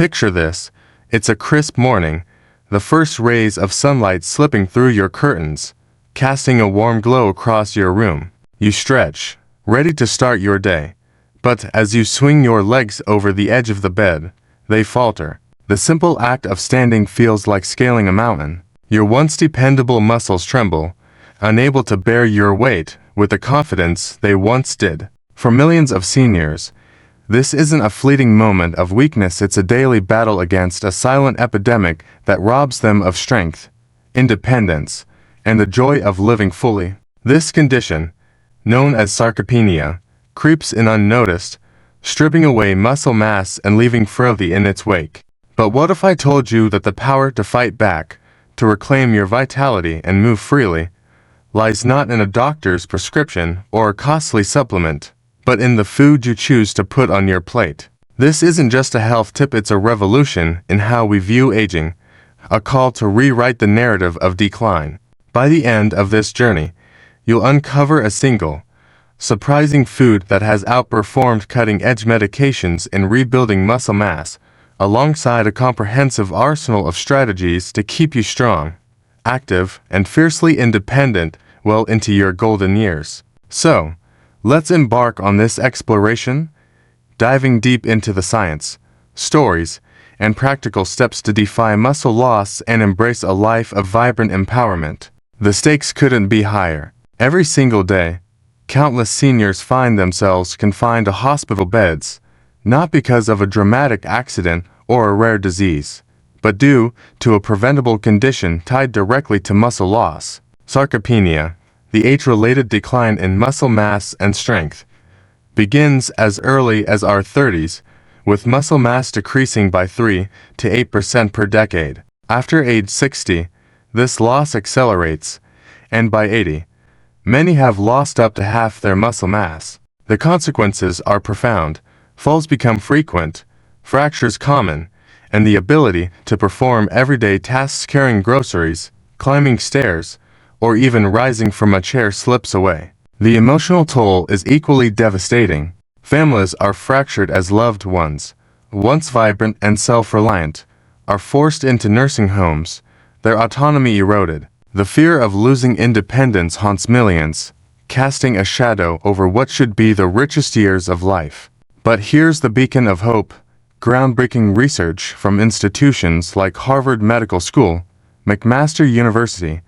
Picture this. It's a crisp morning, the first rays of sunlight slipping through your curtains, casting a warm glow across your room. You stretch, ready to start your day. But as you swing your legs over the edge of the bed, they falter. The simple act of standing feels like scaling a mountain. Your once dependable muscles tremble, unable to bear your weight with the confidence they once did. For millions of seniors, this isn't a fleeting moment of weakness, it's a daily battle against a silent epidemic that robs them of strength, independence, and the joy of living fully. This condition, known as sarcopenia, creeps in unnoticed, stripping away muscle mass and leaving frailty in its wake. But what if I told you that the power to fight back, to reclaim your vitality and move freely, lies not in a doctor's prescription or a costly supplement, but in the food you choose to put on your plate? This isn't just a health tip, it's a revolution in how we view aging, a call to rewrite the narrative of decline. By the end of this journey, you'll uncover a single, surprising food that has outperformed cutting-edge medications in rebuilding muscle mass, alongside a comprehensive arsenal of strategies to keep you strong, active, and fiercely independent well into your golden years. So, let's embark on this exploration, diving deep into the science, stories, and practical steps to defy muscle loss and embrace a life of vibrant empowerment. The stakes couldn't be higher. Every single day, countless seniors find themselves confined to hospital beds, not because of a dramatic accident or a rare disease, but due to a preventable condition tied directly to muscle loss. Sarcopenia, the age-related decline in muscle mass and strength, begins as early as our 30s, with muscle mass decreasing by 3 to 8% per decade. After age 60, this loss accelerates, and by 80, many have lost up to half their muscle mass. The consequences are profound. Falls become frequent, fractures common, and the ability to perform everyday tasks, carrying groceries, climbing stairs, or even rising from a chair slips away. The emotional toll is equally devastating. Families are fractured as loved ones, once vibrant and self-reliant, are forced into nursing homes, their autonomy eroded. The fear of losing independence haunts millions, casting a shadow over what should be the richest years of life. But here's the beacon of hope. Groundbreaking research from institutions like Harvard Medical School, McMaster University,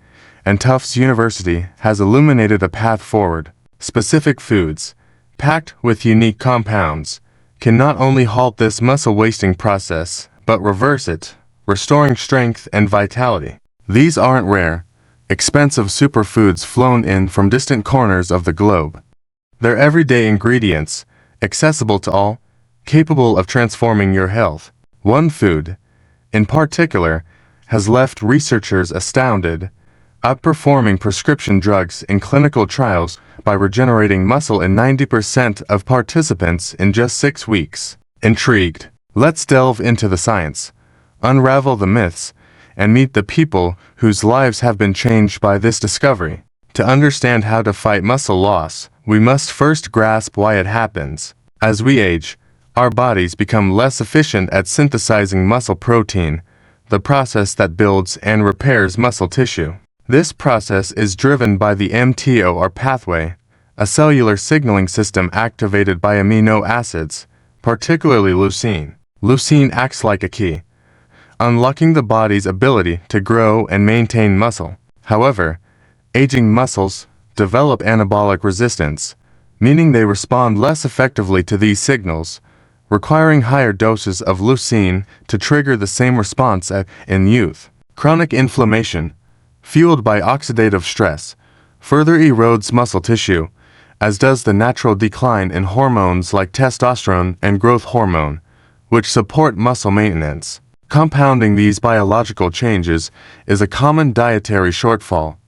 and Tufts University has illuminated a path forward. Specific foods, packed with unique compounds, can not only halt this muscle-wasting process, but reverse it, restoring strength and vitality. These aren't rare, expensive superfoods flown in from distant corners of the globe. They're everyday ingredients, accessible to all, capable of transforming your health. One food, in particular, has left researchers astounded, outperforming prescription drugs in clinical trials by regenerating muscle in 90% of participants in just 6 weeks. Intrigued? Let's delve into the science, unravel the myths, and meet the people whose lives have been changed by this discovery. To understand how to fight muscle loss, we must first grasp why it happens. As we age, our bodies become less efficient at synthesizing muscle protein, the process that builds and repairs muscle tissue. This process is driven by the mTOR pathway, a cellular signaling system activated by amino acids, particularly leucine. Leucine acts like a key, unlocking the body's ability to grow and maintain muscle. However, aging muscles develop anabolic resistance, meaning they respond less effectively to these signals, requiring higher doses of leucine to trigger the same response in youth. Chronic inflammation, fueled by oxidative stress, further erodes muscle tissue, as does the natural decline in hormones like testosterone and growth hormone, which support muscle maintenance. Compounding these biological changes is a common dietary shortfall.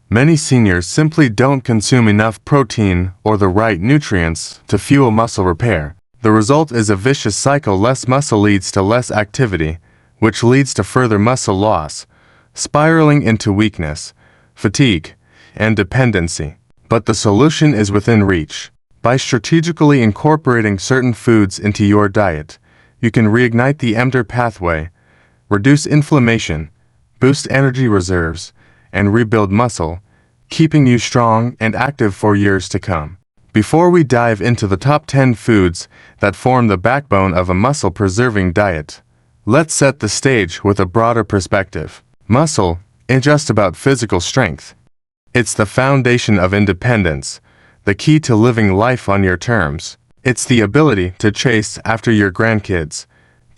Many seniors simply don't consume enough protein or the right nutrients to fuel muscle repair. The result is a vicious cycle. Less muscle leads to less activity, which leads to further muscle loss, spiraling into weakness, fatigue, and dependency. But the solution is within reach. By strategically incorporating certain foods into your diet, you can reignite the mTOR pathway, reduce inflammation, boost energy reserves, and rebuild muscle, keeping you strong and active for years to come. Before we dive into the top 10 foods that form the backbone of a muscle-preserving diet, let's set the stage with a broader perspective. Muscle isn't just about physical strength. It's the foundation of independence, the key to living life on your terms. It's the ability to chase after your grandkids,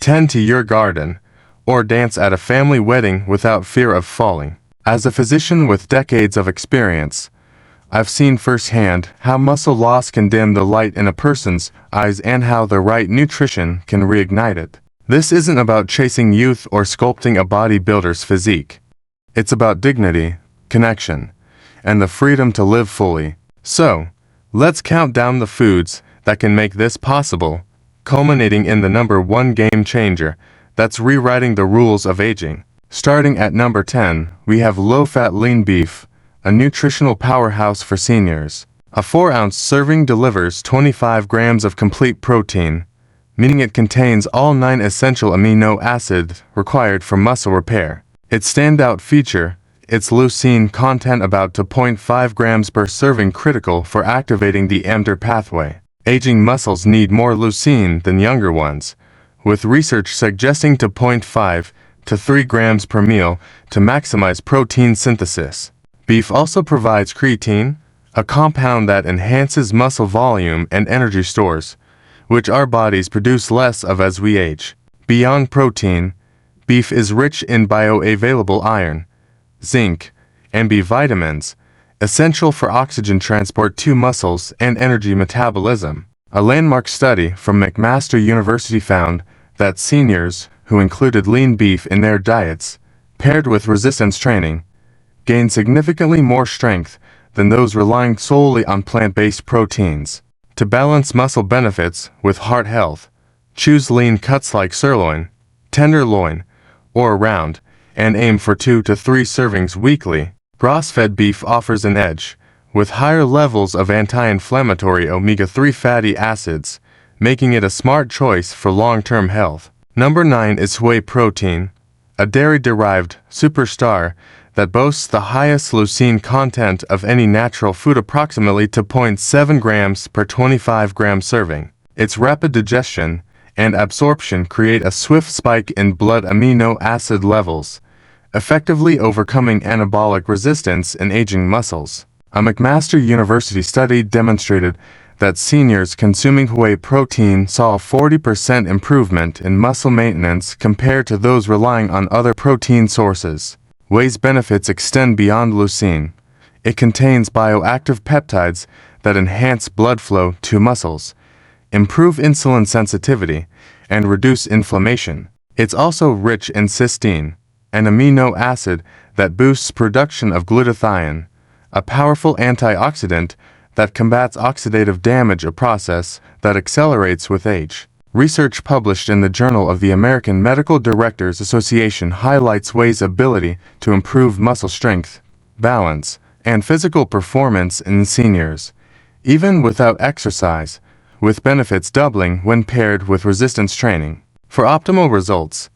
tend to your garden, or dance at a family wedding without fear of falling. As a physician with decades of experience, I've seen firsthand how muscle loss can dim the light in a person's eyes and how the right nutrition can reignite it. This isn't about chasing youth or sculpting a bodybuilder's physique. It's about dignity, connection, and the freedom to live fully. So, let's count down the foods that can make this possible, culminating in the number 1 game changer that's rewriting the rules of aging. Starting at number 10, we have low-fat lean beef, a nutritional powerhouse for seniors. A 4-ounce serving delivers 25 grams of complete protein, meaning it contains all 9 essential amino acids required for muscle repair. Its standout feature, its leucine content about 2.5 grams per serving, critical for activating the mTOR pathway. Aging muscles need more leucine than younger ones, with research suggesting 2.5 to 3 grams per meal to maximize protein synthesis. Beef also provides creatine, a compound that enhances muscle volume and energy stores, which our bodies produce less of as we age. Beyond protein, beef is rich in bioavailable iron, zinc, and B vitamins, essential for oxygen transport to muscles and energy metabolism. A landmark study from McMaster University found that seniors who included lean beef in their diets, paired with resistance training, gained significantly more strength than those relying solely on plant-based proteins. To balance muscle benefits with heart health, choose lean cuts like sirloin, tenderloin, or round, and aim for 2 to 3 servings weekly. Grass-fed beef offers an edge, with higher levels of anti-inflammatory omega-3 fatty acids, making it a smart choice for long-term health. Number 9 is whey protein, a dairy-derived superstar that boasts the highest leucine content of any natural food, approximately 2.7 grams per 25 gram serving. Its rapid digestion and absorption create a swift spike in blood amino acid levels, effectively overcoming anabolic resistance in aging muscles. A McMaster University study demonstrated that seniors consuming whey protein saw a 40% improvement in muscle maintenance compared to those relying on other protein sources. Whey's benefits extend beyond leucine. It contains bioactive peptides that enhance blood flow to muscles, improve insulin sensitivity, and reduce inflammation. It's also rich in cysteine, an amino acid that boosts production of glutathione, a powerful antioxidant that combats oxidative damage, a process that accelerates with age. Research published in the Journal of the American Medical Directors Association highlights whey's ability to improve muscle strength, balance, and physical performance in seniors, even without exercise, with benefits doubling when paired with resistance training. For optimal results,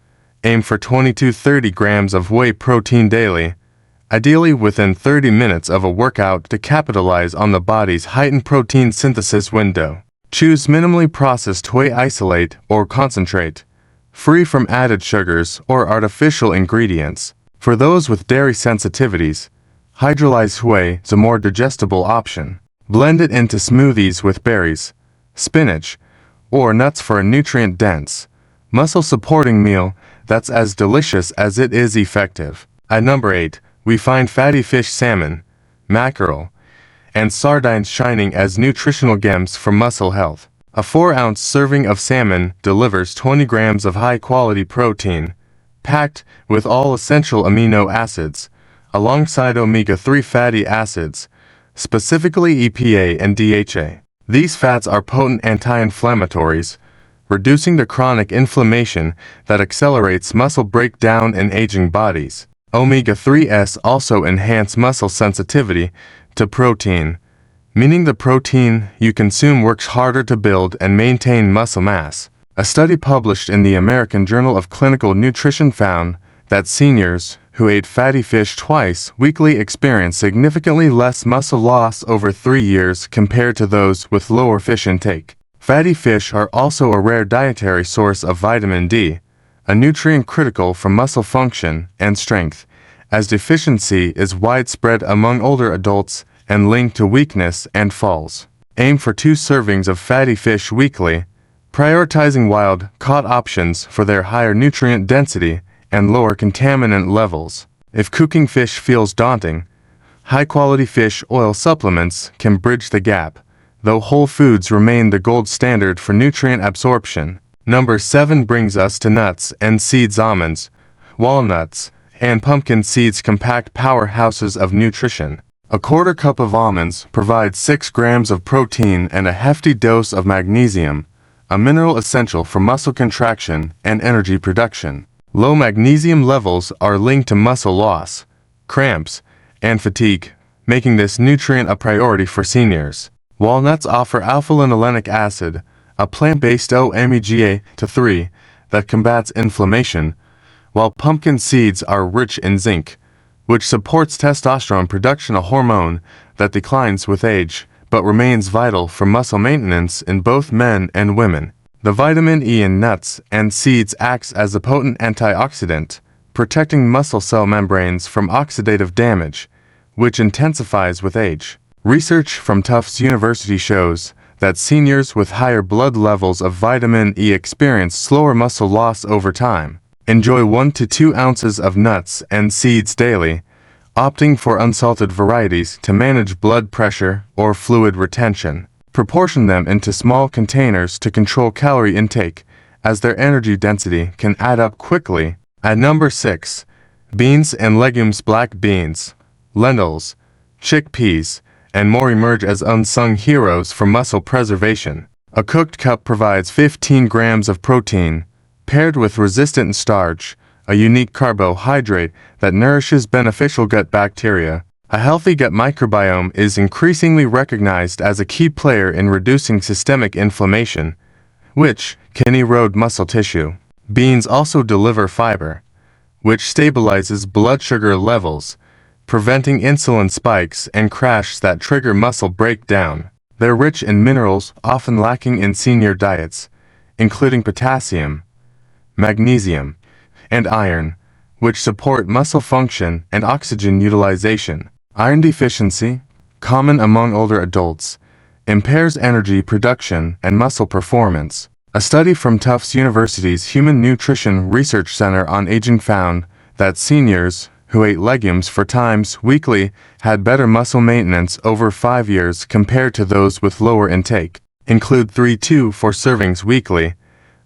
aim for 20 to 30 grams of whey protein daily, ideally within 30 minutes of a workout, to capitalize on the body's heightened protein synthesis window. Choose minimally processed whey isolate or concentrate, free from added sugars or artificial ingredients. For those with dairy sensitivities, hydrolyzed whey is a more digestible option. Blend it into smoothies with berries, spinach, or nuts for a nutrient-dense, muscle-supporting meal that's as delicious as it is effective. At number 8, we find fatty fish, salmon, mackerel, and sardines shining as nutritional gems for muscle health. A 4-ounce serving of salmon delivers 20 grams of high-quality protein, packed with all essential amino acids, alongside omega-3 fatty acids, specifically EPA and DHA. These fats are potent anti-inflammatories, reducing the chronic inflammation that accelerates muscle breakdown in aging bodies. Omega-3s also enhance muscle sensitivity to protein, meaning the protein you consume works harder to build and maintain muscle mass. A study published in the American Journal of Clinical Nutrition found that seniors who ate fatty fish twice weekly experienced significantly less muscle loss over 3 years compared to those with lower fish intake. Fatty fish are also a rare dietary source of vitamin D, a nutrient critical for muscle function and strength, as deficiency is widespread among older adults and linked to weakness and falls. Aim for 2 servings of fatty fish weekly, prioritizing wild-caught options for their higher nutrient density and lower contaminant levels. If cooking fish feels daunting, high-quality fish oil supplements can bridge the gap, though whole foods remain the gold standard for nutrient absorption. Number 7 brings us to nuts and seeds. Almonds, walnuts, and pumpkin seeds compact powerhouses of nutrition. A quarter cup of almonds provides 6 grams of protein and a hefty dose of magnesium, a mineral essential for muscle contraction and energy production. Low magnesium levels are linked to muscle loss, cramps, and fatigue, making this nutrient a priority for seniors. Walnuts offer alpha-linolenic acid, a plant-based omega-3 that combats inflammation, while pumpkin seeds are rich in zinc, which supports testosterone production, a hormone that declines with age but remains vital for muscle maintenance in both men and women. The vitamin E in nuts and seeds acts as a potent antioxidant, protecting muscle cell membranes from oxidative damage, which intensifies with age. Research from Tufts University shows that seniors with higher blood levels of vitamin E experience slower muscle loss over time. Enjoy 1 to 2 ounces of nuts and seeds daily, opting for unsalted varieties to manage blood pressure or fluid retention. Proportion them into small containers to control calorie intake, as their energy density can add up quickly. At number 6, beans and legumes. Black beans, lentils, chickpeas, and more emerge as unsung heroes for muscle preservation. A cooked cup provides 15 grams of protein, paired with resistant starch, a unique carbohydrate that nourishes beneficial gut bacteria. A healthy gut microbiome is increasingly recognized as a key player in reducing systemic inflammation, which can erode muscle tissue. Beans also deliver fiber, which stabilizes blood sugar levels, preventing insulin spikes and crashes that trigger muscle breakdown. They're rich in minerals often lacking in senior diets, including potassium, magnesium, and iron, which support muscle function and oxygen utilization. Iron deficiency, common among older adults, impairs energy production and muscle performance. A study from Tufts University's Human Nutrition Research Center on Aging found that seniors who ate legumes 4 times weekly had better muscle maintenance over 5 years compared to those with lower intake. Include 3 to 4 servings weekly,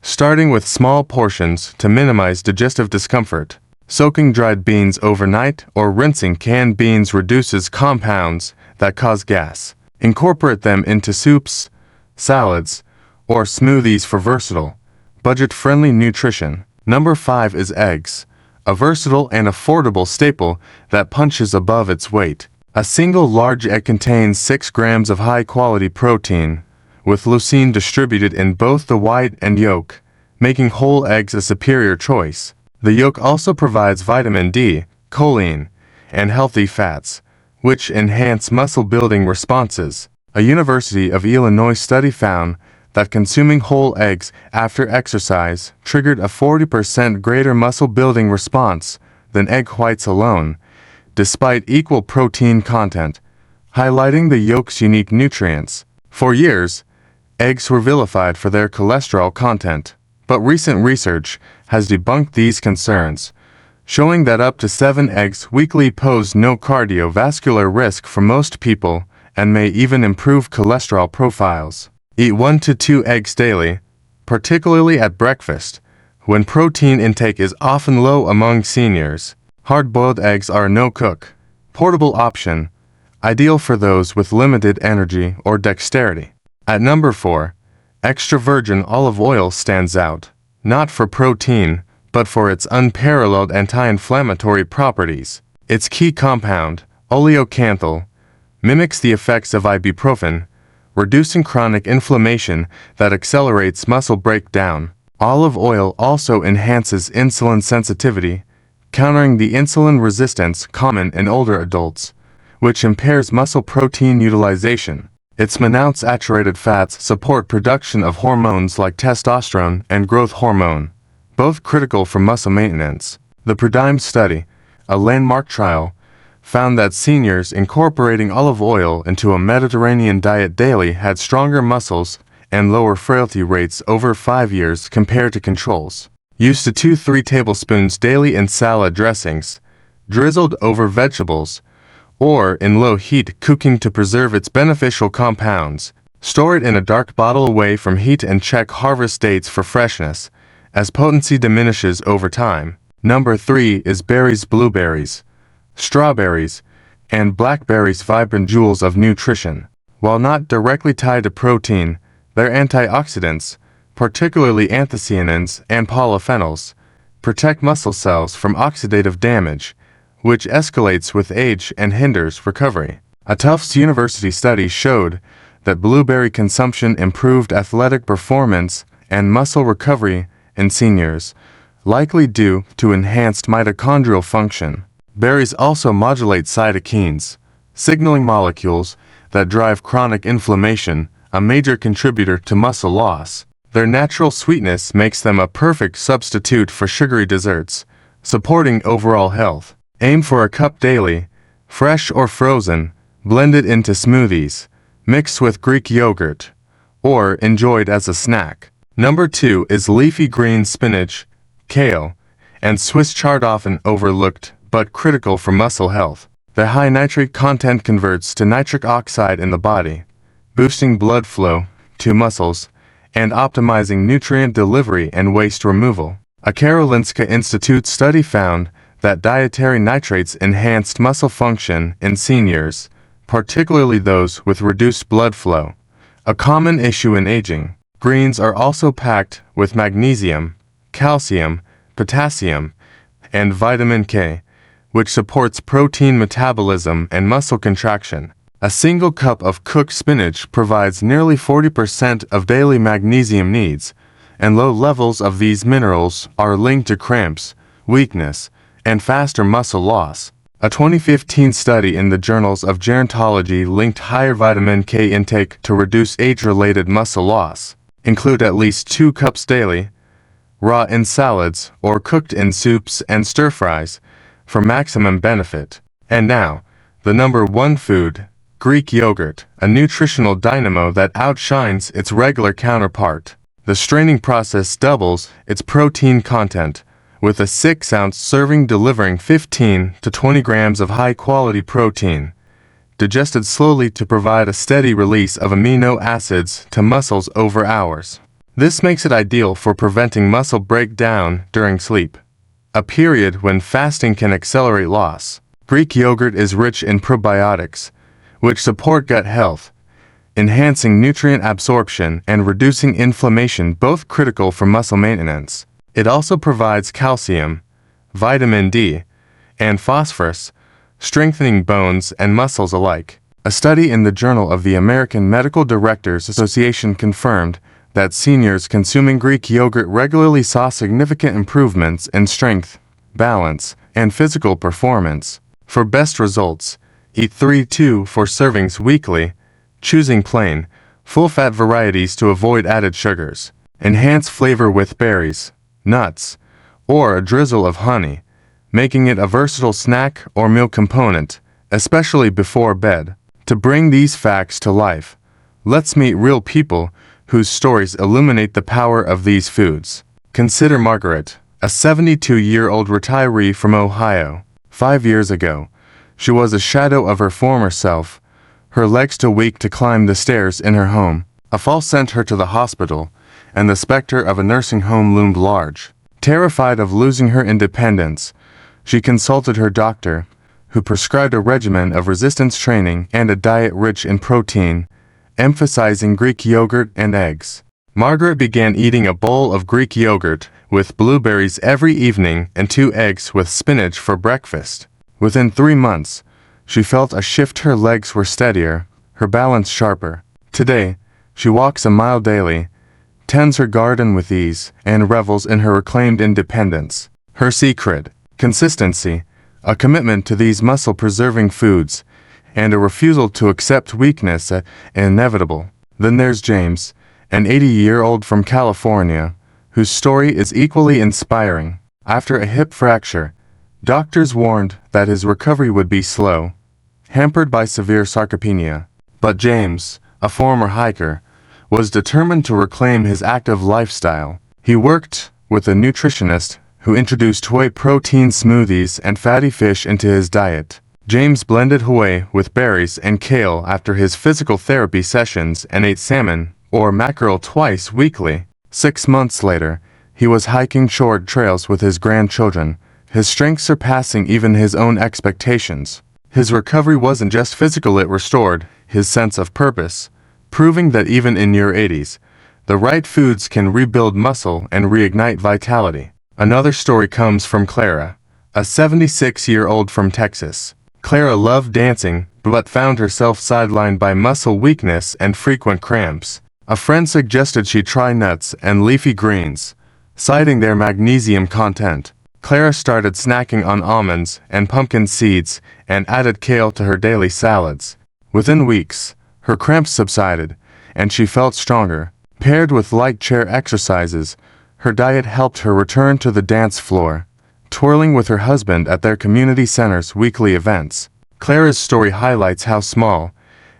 starting with small portions to minimize digestive discomfort. Soaking dried beans overnight or rinsing canned beans reduces compounds that cause gas. Incorporate them into soups, salads, or smoothies for versatile, budget-friendly nutrition. Number 5 is eggs, a versatile and affordable staple that punches above its weight. A single large egg contains 6 grams of high-quality protein, with leucine distributed in both the white and yolk, making whole eggs a superior choice. The yolk also provides vitamin D, choline, and healthy fats, which enhance muscle-building responses. A University of Illinois study found that consuming whole eggs after exercise triggered a 40% greater muscle-building response than egg whites alone, despite equal protein content, highlighting the yolk's unique nutrients. For years, eggs were vilified for their cholesterol content, but recent research has debunked these concerns, showing that up to 7 eggs weekly pose no cardiovascular risk for most people and may even improve cholesterol profiles. Eat 1 to 2 eggs daily, particularly at breakfast, when protein intake is often low among seniors. Hard-boiled eggs are a no-cook, portable option, ideal for those with limited energy or dexterity. At number 4, extra virgin olive oil stands out, not for protein, but for its unparalleled anti-inflammatory properties. Its key compound, oleocanthal, mimics the effects of ibuprofen, reducing chronic inflammation that accelerates muscle breakdown. Olive oil also enhances insulin sensitivity, countering the insulin resistance common in older adults, which impairs muscle protein utilization. Its monounsaturated fats support production of hormones like testosterone and growth hormone, both critical for muscle maintenance. The PRODIME study, a landmark trial, found that seniors incorporating olive oil into a Mediterranean diet daily had stronger muscles and lower frailty rates over 5 years compared to controls. Used to 2-3 tablespoons daily in salad dressings, drizzled over vegetables, or in low heat cooking to preserve its beneficial compounds. Store it in a dark bottle away from heat and check harvest dates for freshness, as potency diminishes over time. Number 3 is berries. Blueberries, strawberries, and blackberries, vibrant jewels of nutrition. While not directly tied to protein, their antioxidants, particularly anthocyanins and polyphenols, protect muscle cells from oxidative damage, which escalates with age and hinders recovery. A Tufts University study showed that blueberry consumption improved athletic performance and muscle recovery in seniors, likely due to enhanced mitochondrial function. Berries also modulate cytokines, signaling molecules that drive chronic inflammation, a major contributor to muscle loss. Their natural sweetness makes them a perfect substitute for sugary desserts, supporting overall health. Aim for a cup daily, fresh or frozen, blended into smoothies, mixed with Greek yogurt, or enjoyed as a snack. Number 2 is leafy greens. Spinach, kale, and Swiss chard, often overlooked but critical for muscle health. Their high nitrate content converts to nitric oxide in the body, boosting blood flow to muscles and optimizing nutrient delivery and waste removal. A Karolinska Institute study found that dietary nitrates enhanced muscle function in seniors, particularly those with reduced blood flow, a common issue in aging. Greens are also packed with magnesium, calcium, potassium, and vitamin K, which supports protein metabolism and muscle contraction. A single cup of cooked spinach provides nearly 40% of daily magnesium needs, and low levels of these minerals are linked to cramps, weakness, and faster muscle loss. A 2015 study in the Journals of Gerontology linked higher vitamin K intake to reduce age-related muscle loss. Include at least 2 cups daily, raw in salads or cooked in soups and stir-fries, for maximum benefit. And now, the number 1 food, Greek yogurt, a nutritional dynamo that outshines its regular counterpart. The straining process doubles its protein content, with a 6-ounce serving delivering 15 to 20 grams of high-quality protein, digested slowly to provide a steady release of amino acids to muscles over hours. This makes it ideal for preventing muscle breakdown during sleep, a period when fasting can accelerate loss. Greek yogurt is rich in probiotics, which support gut health, enhancing nutrient absorption and reducing inflammation, both critical for muscle maintenance. It also provides calcium, vitamin D, and phosphorus, strengthening bones and muscles alike. A study in the Journal of the American Medical Directors Association confirmed that seniors consuming Greek yogurt regularly saw significant improvements in strength, balance, and physical performance. For best results, eat 3 to 4 servings weekly, choosing plain, full-fat varieties to avoid added sugars. Enhance flavor with berries, nuts, or a drizzle of honey, making it a versatile snack or meal component, especially before bed. To bring these facts to life, let's meet real people whose stories illuminate the power of these foods. Consider Margaret, a 72-year-old retiree from Ohio. 5 years ago, she was a shadow of her former self, her legs too weak to climb the stairs in her home. A fall sent her to the hospital, and the specter of a nursing home loomed large. Terrified of losing her independence, she consulted her doctor, who prescribed a regimen of resistance training and a diet rich in protein, emphasizing Greek yogurt and eggs. Margaret began eating a bowl of Greek yogurt with blueberries every evening and 2 eggs with spinach for breakfast. Within 3 months, she felt a shift. Her legs were steadier, her balance sharper. Today, she walks a mile daily, tends her garden with ease, and revels in her reclaimed independence. Her secret: consistency, a commitment to these muscle-preserving foods, and a refusal to accept weakness as inevitable. Then there's James, an 80-year-old from California, whose story is equally inspiring. After a hip fracture, doctors warned that his recovery would be slow, hampered by severe sarcopenia. But James, a former hiker, was determined to reclaim his active lifestyle. He worked with a nutritionist who introduced whey protein smoothies and fatty fish into his diet. James blended whey with berries and kale after his physical therapy sessions and ate salmon or mackerel twice weekly. 6 months later, he was hiking short trails with his grandchildren, his strength surpassing even his own expectations. His recovery wasn't just physical, it restored his sense of purpose, proving that even in your 80s, the right foods can rebuild muscle and reignite vitality. Another story comes from Clara, a 76-year-old from Texas. Clara loved dancing, but found herself sidelined by muscle weakness and frequent cramps. A friend suggested she try nuts and leafy greens, citing their magnesium content. Clara started snacking on almonds and pumpkin seeds and added kale to her daily salads. Within weeks, her cramps subsided, and she felt stronger. Paired with light chair exercises, her diet helped her return to the dance floor, twirling with her husband at their community center's weekly events. Clara's story highlights how small,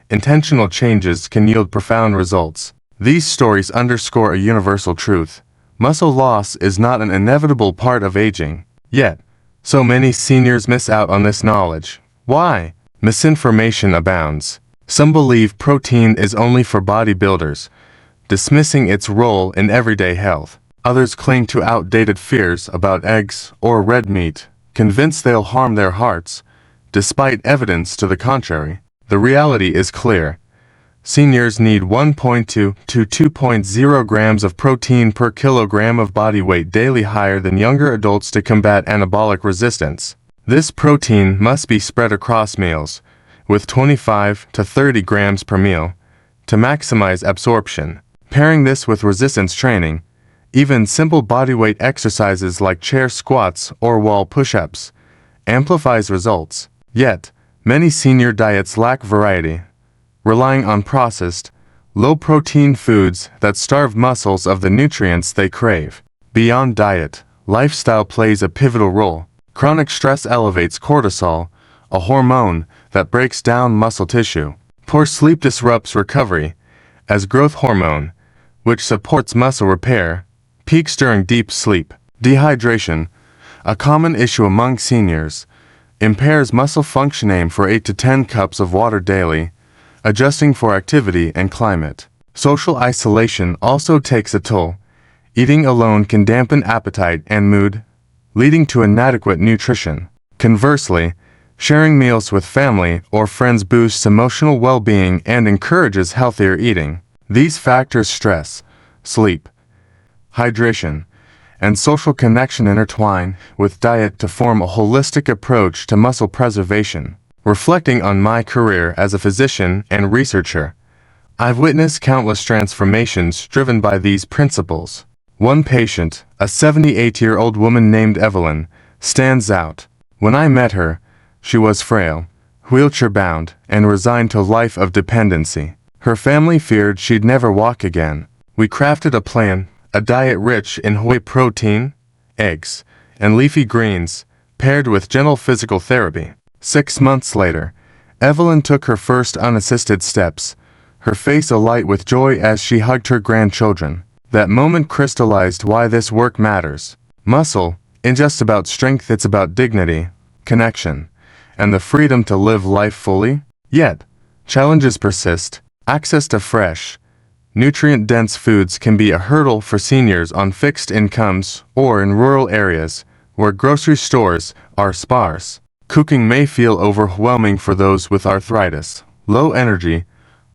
intentional changes can yield profound results. These stories underscore a universal truth: muscle loss is not an inevitable part of aging. Yet, so many seniors miss out on this knowledge. Why? Misinformation abounds. Some believe protein is only for bodybuilders, dismissing its role in everyday health. Others cling to outdated fears about eggs or red meat, convinced they'll harm their hearts, despite evidence to the contrary. The reality is clear. Seniors need 1.2 to 2.0 grams of protein per kilogram of body weight daily, higher than younger adults, to combat anabolic resistance. This protein must be spread across meals, with 25 to 30 grams per meal, to maximize absorption. Pairing this with resistance training, even simple bodyweight exercises like chair squats or wall push-ups, amplifies results. Yet, many senior diets lack variety, relying on processed, low-protein foods that starve muscles of the nutrients they crave. Beyond diet, lifestyle plays a pivotal role. Chronic stress elevates cortisol, a hormone that breaks down muscle tissue. Poor sleep disrupts recovery, as growth hormone, which supports muscle repair, peaks during deep sleep. Dehydration, a common issue among seniors, impairs muscle function. Aim for 8 to 10 cups of water daily, adjusting for activity and climate. Social isolation also takes a toll. Eating alone can dampen appetite and mood, leading to inadequate nutrition. Conversely, sharing meals with family or friends boosts emotional well-being and encourages healthier eating. These factors: stress, sleep, hydration, and social connection intertwine with diet to form a holistic approach to muscle preservation. Reflecting on my career as a physician and researcher, I've witnessed countless transformations driven by these principles. One patient, a 78-year-old woman named Evelyn, stands out. When I met her, she was frail, wheelchair-bound, and resigned to a life of dependency. Her family feared she'd never walk again. We crafted a plan, a diet rich in whey protein, eggs, and leafy greens, paired with gentle physical therapy. 6 months later, Evelyn took her first unassisted steps, her face alight with joy as she hugged her grandchildren. That moment crystallized why this work matters. Muscle isn't just about strength, it's about dignity, connection, and the freedom to live life fully. Yet, challenges persist. Access to fresh, nutrient-dense foods can be a hurdle for seniors on fixed incomes or in rural areas where grocery stores are sparse. Cooking may feel overwhelming for those with arthritis, low energy,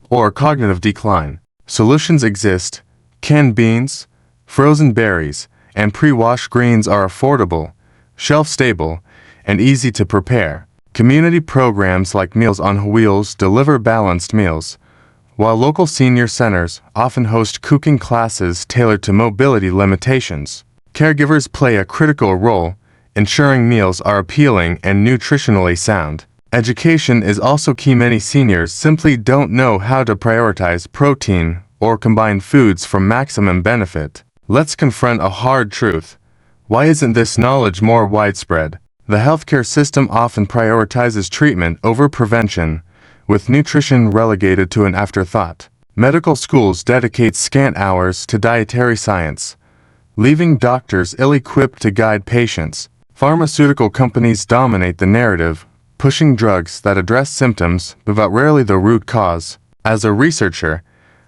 or cognitive decline. Solutions exist. Canned beans, frozen berries, and pre-washed greens are affordable, shelf-stable, and easy to prepare. Community programs like Meals on Wheels deliver balanced meals, while local senior centers often host cooking classes tailored to mobility limitations. Caregivers play a critical role, ensuring meals are appealing and nutritionally sound. Education is also key. Many seniors simply don't know how to prioritize protein or combine foods for maximum benefit. Let's confront a hard truth. Why isn't this knowledge more widespread? The healthcare system often prioritizes treatment over prevention, with nutrition relegated to an afterthought. Medical schools dedicate scant hours to dietary science, leaving doctors ill-equipped to guide patients. Pharmaceutical companies dominate the narrative, pushing drugs that address symptoms but rarely the root cause. As a researcher,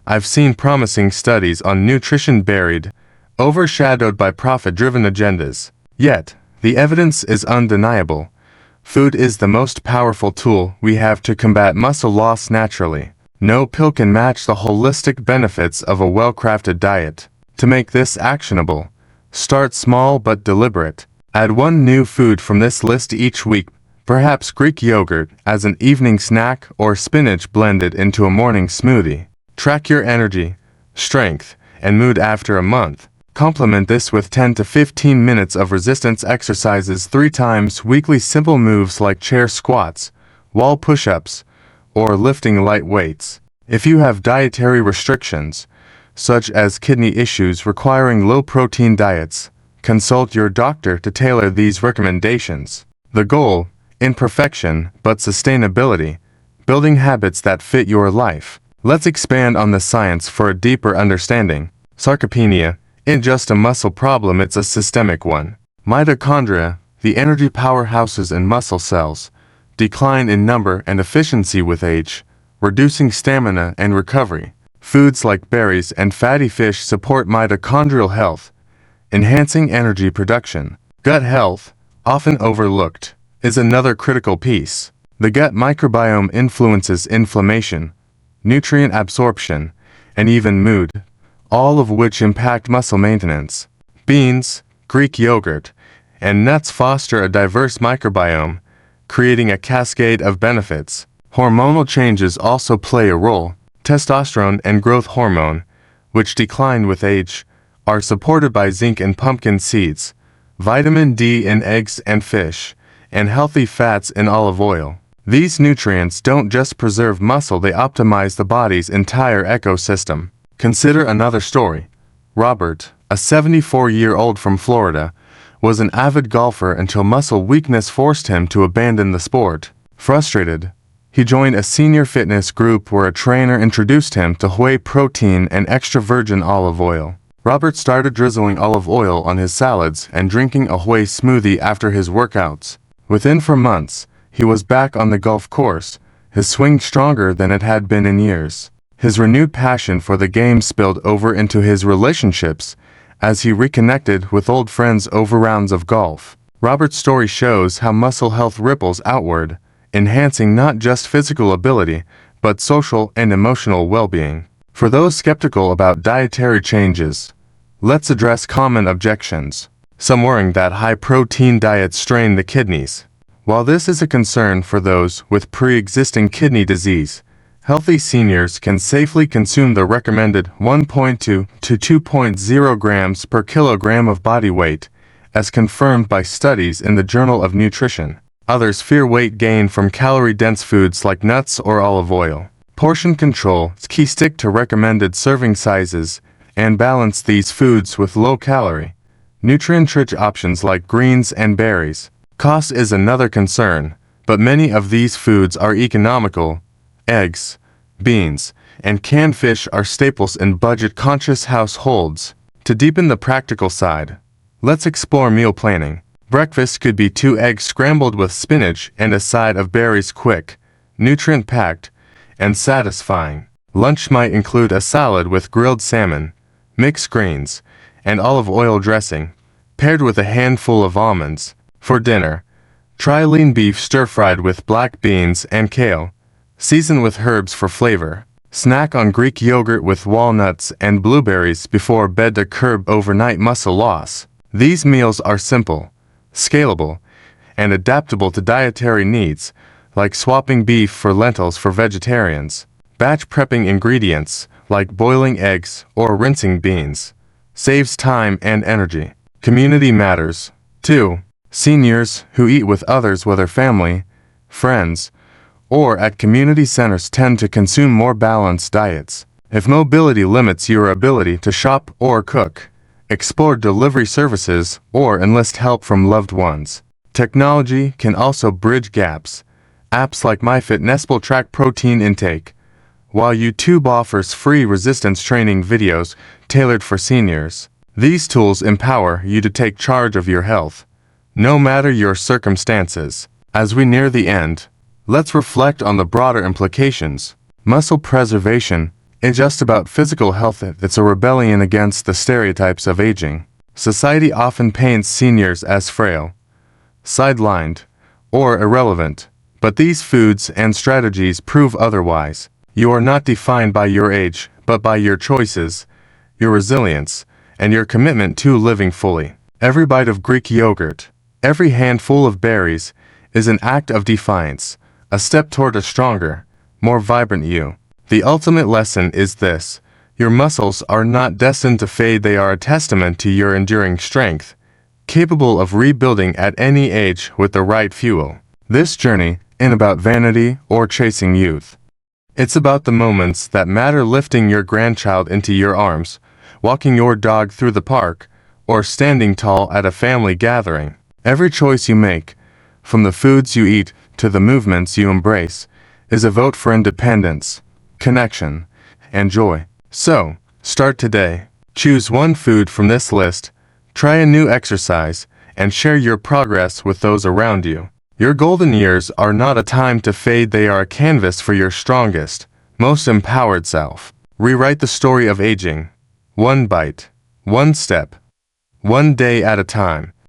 I've seen promising studies on nutrition buried, overshadowed by profit-driven agendas. Yet, the evidence is undeniable. Food is the most powerful tool we have to combat muscle loss naturally. No pill can match the holistic benefits of a well-crafted diet. To make this actionable, start small but deliberate. Add one new food from this list each week, perhaps Greek yogurt as an evening snack or spinach blended into a morning smoothie. Track your energy, strength, and mood after a month. Complement this with 10 to 15 minutes of resistance exercises 3 times weekly. Simple moves like chair squats, wall push-ups, or lifting light weights. If you have dietary restrictions, such as kidney issues requiring low-protein diets, consult your doctor to tailor these recommendations. The goal, imperfection but sustainability, building habits that fit your life. Let's expand on the science for a deeper understanding. Sarcopenia isn't just a muscle problem, it's a systemic one. Mitochondria, the energy powerhouses in muscle cells, decline in number and efficiency with age, reducing stamina and recovery. Foods like berries and fatty fish support mitochondrial health, enhancing energy production. Gut health, often overlooked, is another critical piece. The gut microbiome influences inflammation, nutrient absorption, and even mood, all of which impact muscle maintenance. Beans, Greek yogurt, and nuts foster a diverse microbiome, creating a cascade of benefits. Hormonal changes also play a role. Testosterone and growth hormone, which decline with age, are supported by zinc in pumpkin seeds, vitamin D in eggs and fish, and healthy fats in olive oil. These nutrients don't just preserve muscle, they optimize the body's entire ecosystem. Consider another story. Robert, a 74-year-old from Florida, was an avid golfer until muscle weakness forced him to abandon the sport. Frustrated, he joined a senior fitness group where a trainer introduced him to whey protein and extra virgin olive oil. Robert started drizzling olive oil on his salads and drinking a whey smoothie after his workouts. Within 4 months, he was back on the golf course, his swing stronger than it had been in years. His renewed passion for the game spilled over into his relationships as he reconnected with old friends over rounds of golf. Robert's story shows how muscle health ripples outward, enhancing not just physical ability, but social and emotional well-being. For those skeptical about dietary changes, let's address common objections. Some worrying that high-protein diets strain the kidneys. While this is a concern for those with pre-existing kidney disease, healthy seniors can safely consume the recommended 1.2 to 2.0 grams per kilogram of body weight, as confirmed by studies in the Journal of Nutrition. Others fear weight gain from calorie-dense foods like nuts or olive oil. Portion control is key. Stick to recommended serving sizes and balance these foods with low-calorie, nutrient-rich options like greens and berries. Cost is another concern, but many of these foods are economical. Eggs, beans, and canned fish are staples in budget-conscious households. To deepen the practical side, let's explore meal planning. Breakfast could be 2 eggs scrambled with spinach and a side of berries, quick, nutrient-packed, and satisfying. Lunch might include a salad with grilled salmon, mixed greens, and olive oil dressing, paired with a handful of almonds. For dinner, try lean beef stir-fried with black beans and kale, season with herbs for flavor. Snack on Greek yogurt with walnuts and blueberries before bed to curb overnight muscle loss. These meals are simple, scalable, and adaptable to dietary needs, like swapping beef for lentils for vegetarians. Batch prepping ingredients, like boiling eggs or rinsing beans, saves time and energy. Community matters. 2. Seniors who eat with others, whether family, friends, or at community centers, tend to consume more balanced diets. If mobility limits your ability to shop or cook, explore delivery services or enlist help from loved ones. Technology can also bridge gaps. Apps like MyFitness will track protein intake, while YouTube offers free resistance training videos tailored for seniors. These tools empower you to take charge of your health, no matter your circumstances. As we near the end, let's reflect on the broader implications. Muscle preservation isn't just about physical health, it's a rebellion against the stereotypes of aging. Society often paints seniors as frail, sidelined, or irrelevant, but these foods and strategies prove otherwise. You are not defined by your age, but by your choices, your resilience, and your commitment to living fully. Every bite of Greek yogurt, every handful of berries, is an act of defiance, a step toward a stronger, more vibrant you. The ultimate lesson is this: your muscles are not destined to fade, they are a testament to your enduring strength, capable of rebuilding at any age with the right fuel. This journey isn't about vanity or chasing youth. It's about the moments that matter: lifting your grandchild into your arms, walking your dog through the park, or standing tall at a family gathering. Every choice you make, from the foods you eat to the movements you embrace, is a vote for independence, connection, and joy. So, start today. Choose one food from this list, try a new exercise, and share your progress with those around you. Your golden years are not a time to fade, they are a canvas for your strongest, most empowered self. Rewrite the story of aging. One bite, one step, one day at a time.